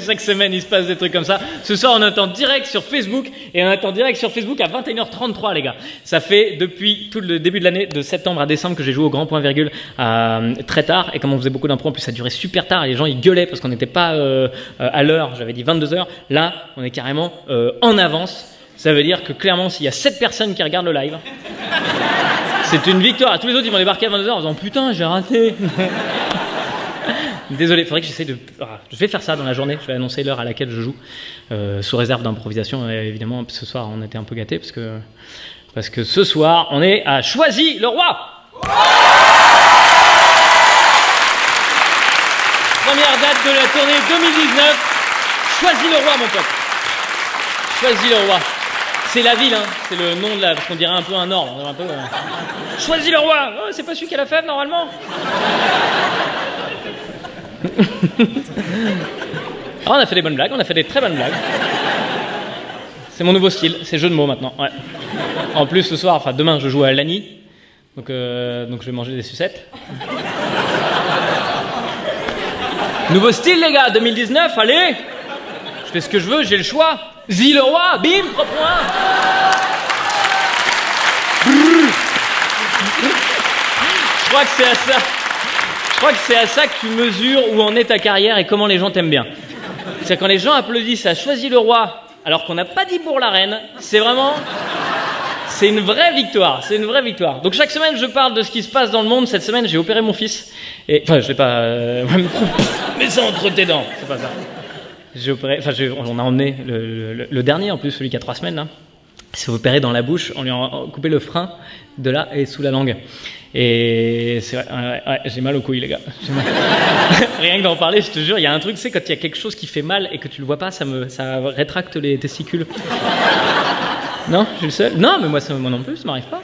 Chaque semaine, il se passe des trucs comme ça. Ce soir, on est en direct sur Facebook et on est en direct sur Facebook à 21h33, les gars. Ça fait depuis tout le début de l'année, de septembre à décembre, que j'ai joué au grand point virgule très tard. Et comme on faisait beaucoup d'impro, en plus ça durait super tard et les gens ils gueulaient parce qu'on n'était pas à l'heure. J'avais dit 22h. Là, on est carrément en avance. Ça veut dire que clairement, s'il y a 7 personnes qui regardent le live, c'est une victoire. Tous les autres, ils vont débarquer à 22h en disant putain, j'ai raté. Désolé, il faudrait que j'essaye de... je vais faire ça dans la journée, je vais annoncer l'heure à laquelle je joue, sous réserve d'improvisation, évidemment. Ce soir, on était un peu gâtés, parce que ce soir, on est à Choisy-le-Roi. Première date de la tournée 2019, Choisy-le-Roi, mon pote. Choisy-le-Roi. C'est la ville, hein. C'est le nom de la... Parce qu'on dirait un peu un ordre. Un peu, Choisy-le-Roi. Oh, c'est pas celui qui a la fève, normalement. Alors, on a fait des bonnes blagues, on a fait des très bonnes blagues. C'est mon nouveau style, c'est jeu de mots maintenant. Ouais. En plus, ce soir, enfin demain, je joue à Lani. Donc je vais manger des sucettes. Nouveau style, les gars, 2019, allez. Je fais ce que je veux, j'ai le choix. Le roi, bim, 3 points. Je crois que c'est à ça. Je crois que c'est à ça que tu mesures où en est ta carrière et comment les gens t'aiment bien. C'est quand les gens applaudissent à Choisy-le-Roi alors qu'on n'a pas dit pour la reine, c'est vraiment... C'est une vraie victoire, c'est une vraie victoire. Donc chaque semaine, je parle de ce qui se passe dans le monde. Cette semaine, j'ai opéré mon fils. Et... Enfin, je l'ai pas... Mets ça entre tes dents, c'est pas ça. J'ai opéré... Enfin, on a emmené le dernier, en plus, celui qui a 3 semaines, là. Il s'est opéré dans la bouche, on lui a coupé le frein de là et sous la langue. Et c'est vrai, ouais, j'ai mal aux couilles, les gars. Rien que d'en parler, je te jure, il y a un truc, c'est quand il y a quelque chose qui fait mal et que tu le vois pas, ça rétracte les testicules. Non, je suis le seul. Non, mais moi non plus, ça m'arrive pas.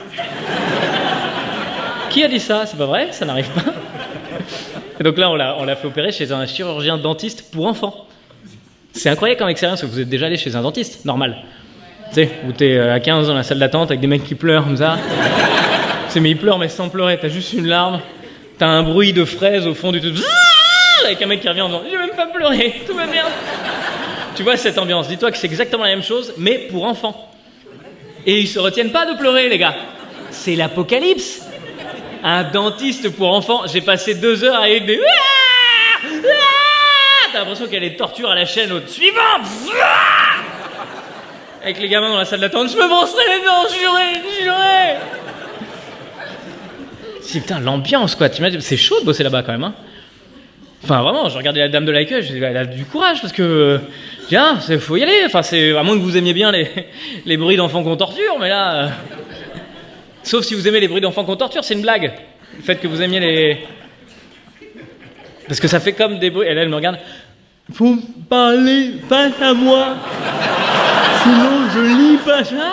Qui a dit ça? C'est pas vrai, ça n'arrive pas. Et donc là, on l'a fait opérer chez un chirurgien dentiste pour enfants. C'est incroyable comme expérience, que vous êtes déjà allé chez un dentiste, normal. Tu sais, où t'es à 15 dans la salle d'attente avec des mecs qui pleurent comme ça. Mais ils pleurent mais sans pleurer, t'as juste une larme, t'as un bruit de fraises au fond du tout, avec un mec qui revient en disant « J'ai même pas pleuré, tout va bien !» Tu vois cette ambiance, dis-toi que c'est exactement la même chose, mais pour enfants. Et ils se retiennent pas de pleurer, les gars. C'est l'apocalypse. Un dentiste pour enfants, j'ai passé 2 heures avec des... T'as l'impression qu'il y a des tortures à la chaîne suivante. Avec les gamins dans la salle d'attente, je me brosserai les dents, juré. Si, putain, l'ambiance, quoi. C'est chaud de bosser là-bas, quand même. Hein. Enfin, vraiment, je regardais la dame de l'accueil, je me disais, elle a du courage, parce que... Tiens, faut y aller. Enfin, à moins que vous aimiez bien les bruits d'enfants qu'on torture, mais là... Sauf si vous aimez les bruits d'enfants qu'on torture, c'est une blague. Le fait que vous aimiez les... Parce que ça fait comme des bruits... Et là, elle me regarde. Faut parler face à moi. Sinon, je lis pas ça.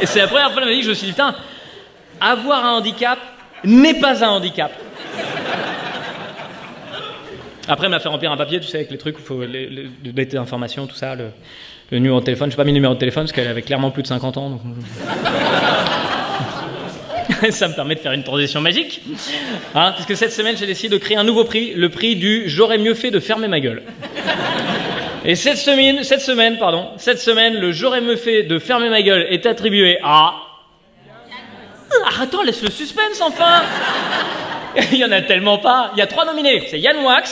Et c'est la première fois qu'elle m'a dit que je me suis dit, putain... Avoir un handicap n'est pas un handicap. Après, elle m'a fait remplir un papier, tu sais, avec les trucs où il faut donner tes informations, tout ça, le numéro de téléphone. Je n'ai pas mis le numéro de téléphone parce qu'elle avait clairement plus de 50 ans. Donc... Ça me permet de faire une transition magique. Hein, parce que cette semaine, j'ai décidé de créer un nouveau prix, le prix du « J'aurais mieux fait de fermer ma gueule ». Et cette semaine, le « J'aurais mieux fait de fermer ma gueule » est attribué à... Ah, attends, laisse le suspense, enfin. Il y en a tellement pas. Il y a 3 nominés. C'est Yann Moix,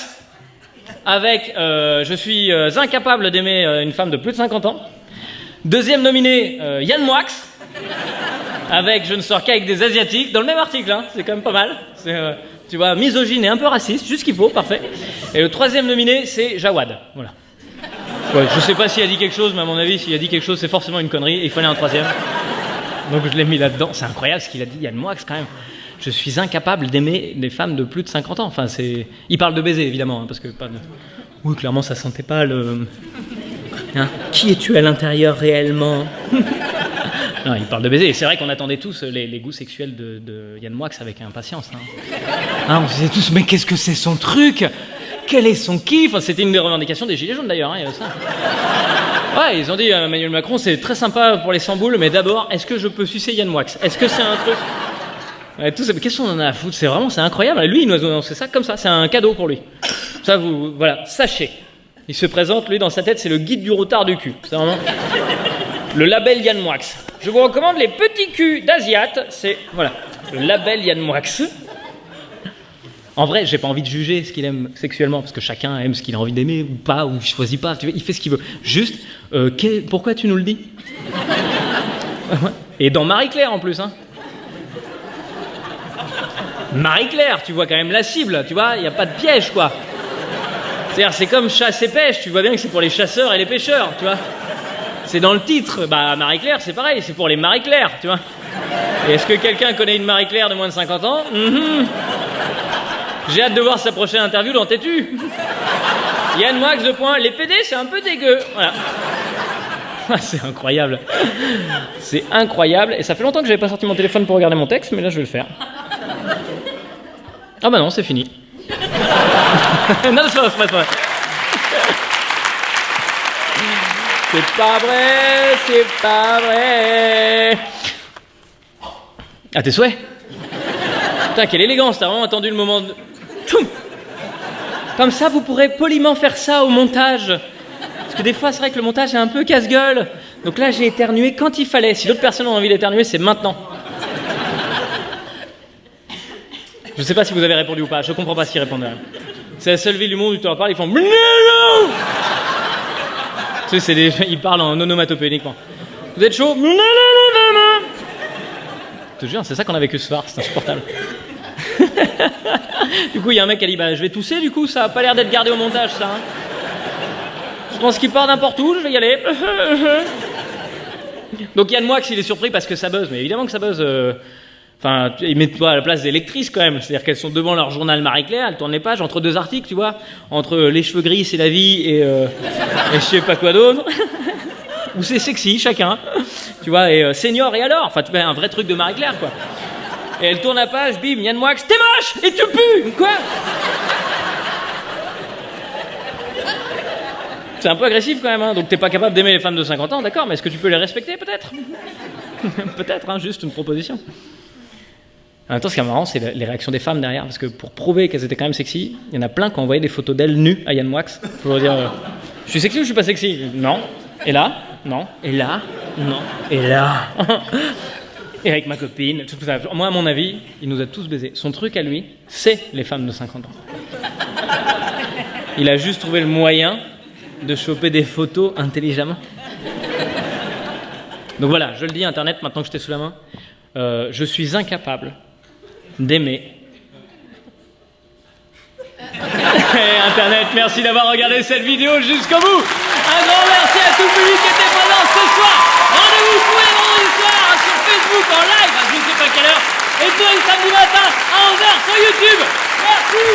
avec je suis incapable d'aimer une femme de plus de 50 ans. Deuxième nominé, Yann Moix, avec je ne sors qu'avec des Asiatiques. Dans le même article, hein, c'est quand même pas mal. Tu vois, misogyne et un peu raciste, juste ce qu'il faut, parfait. Et le 3e nominé, c'est Jawad. Voilà. Ouais, je sais pas s'il a dit quelque chose, mais à mon avis, s'il a dit quelque chose, c'est forcément une connerie. Et il fallait un 3e. Donc je l'ai mis là-dedans. C'est incroyable ce qu'il a dit, Yann Moix, quand même. Je suis incapable d'aimer des femmes de plus de 50 ans. Enfin, c'est... Il parle de baiser, évidemment, hein, parce que... Oui, clairement, ça sentait pas le... Hein, qui es-tu à l'intérieur, réellement? Non, il parle de baiser. Et c'est vrai qu'on attendait tous les goûts sexuels de Yann Moix avec impatience. Hein. Hein, on se disait tous, mais qu'est-ce que c'est son truc? Quel est son kiff? Enfin, c'était une des revendications des Gilets jaunes, d'ailleurs, hein, il y avait ça. Ouais, ils ont dit à Emmanuel Macron, c'est très sympa pour les sans-boules, mais d'abord, est-ce que je peux sucer Yann Moix? Est-ce que c'est un truc... Ouais, qu'est-ce qu'on en a à foutre? C'est incroyable. Lui, il nous a annoncé ça comme ça. C'est un cadeau pour lui. Ça, voilà, sachez. Il se présente, lui, dans sa tête, c'est le guide du routard du cul. C'est vraiment le label Yann Moix. Je vous recommande les petits culs d'Asiate. C'est, voilà, le label Yann Moix. En vrai, j'ai pas envie de juger ce qu'il aime sexuellement, parce que chacun aime ce qu'il a envie d'aimer, ou pas, ou il choisit pas. Tu vois, il fait ce qu'il veut. Juste, pourquoi tu nous le dis? Et dans Marie-Claire, en plus, hein. Marie-Claire, tu vois quand même la cible, tu vois, il n'y a pas de piège, quoi. C'est-à-dire, c'est comme chasse et pêche, tu vois bien que c'est pour les chasseurs et les pêcheurs, tu vois. C'est dans le titre. Bah, Marie-Claire, c'est pareil, c'est pour les Marie-Claire, tu vois. Et est-ce que quelqu'un connaît une Marie-Claire de moins de 50 ans? J'ai hâte de voir sa prochaine interview dans Têtu. Yann Moix, les PD, c'est un peu dégueu. Voilà. C'est incroyable. C'est incroyable. Et ça fait longtemps que j'avais pas sorti mon téléphone pour regarder mon texte, mais là, je vais le faire. Ah bah non, c'est fini. Non, c'est pas vrai. C'est pas vrai, c'est pas vrai. Ah, tes souhaits? Putain, quelle élégance, t'as vraiment attendu le moment de... Tchoum. Comme ça, vous pourrez poliment faire ça au montage. Parce que des fois, c'est vrai que le montage est un peu casse-gueule. Donc là, j'ai éternué quand il fallait. Si d'autres personnes ont envie d'éternuer, c'est maintenant. Je sais pas si vous avez répondu ou pas, je comprends pas ce qu'ils répondent. C'est la seule ville du monde où tu leur parles, ils font... Tu sais, ils parlent en onomatopée uniquement. Vous êtes chaud? Je te jure, c'est ça qu'on a vécu ce soir, c'est insupportable. Du coup, il y a un mec qui a dit, bah, je vais tousser, du coup, ça a pas l'air d'être gardé au montage, ça. Hein. Je pense qu'il part n'importe où, je vais y aller. Donc Yann Moix, il est surpris parce que ça buzz, mais évidemment que ça buzz... Enfin, ils mettent toi à la place des lectrices quand même. C'est-à-dire qu'elles sont devant leur journal Marie-Claire, elles tournent les pages entre deux articles, tu vois, entre les cheveux gris, c'est la vie, et je sais pas quoi d'autre. Ou c'est sexy, chacun. Tu vois, et senior, et alors? Enfin, tu vois, un vrai truc de Marie-Claire, quoi. Et elle tourne la page, bim, Yann Moix, t'es moche et tu pues. Quoi? C'est un peu agressif quand même, hein. Donc t'es pas capable d'aimer les femmes de 50 ans, d'accord, mais est-ce que tu peux les respecter, peut-être? Peut-être, hein, juste une proposition. En même temps, ce qui est marrant, c'est les réactions des femmes derrière, parce que pour prouver qu'elles étaient quand même sexy, il y en a plein qui ont envoyé des photos d'elles nues à Yann Moix pour dire je suis sexy ou je suis pas sexy? Non. Et là? Non. Et là? Non. Et là? Et avec ma copine, tout ça. Moi, à mon avis, il nous a tous baisés. Son truc à lui, c'est les femmes de 50 ans. Il a juste trouvé le moyen de choper des photos intelligemment. Donc voilà, je le dis, Internet, maintenant que je t'ai sous la main, je suis incapable d'aimer. Hey, Internet, merci d'avoir regardé cette vidéo jusqu'au bout. Un grand merci à tout le public qui était présent ce soir. Rendez-vous tous les vendredis soirs sur Facebook en live à je ne sais pas quelle heure et tous les samedis matin à 11h sur YouTube. Merci.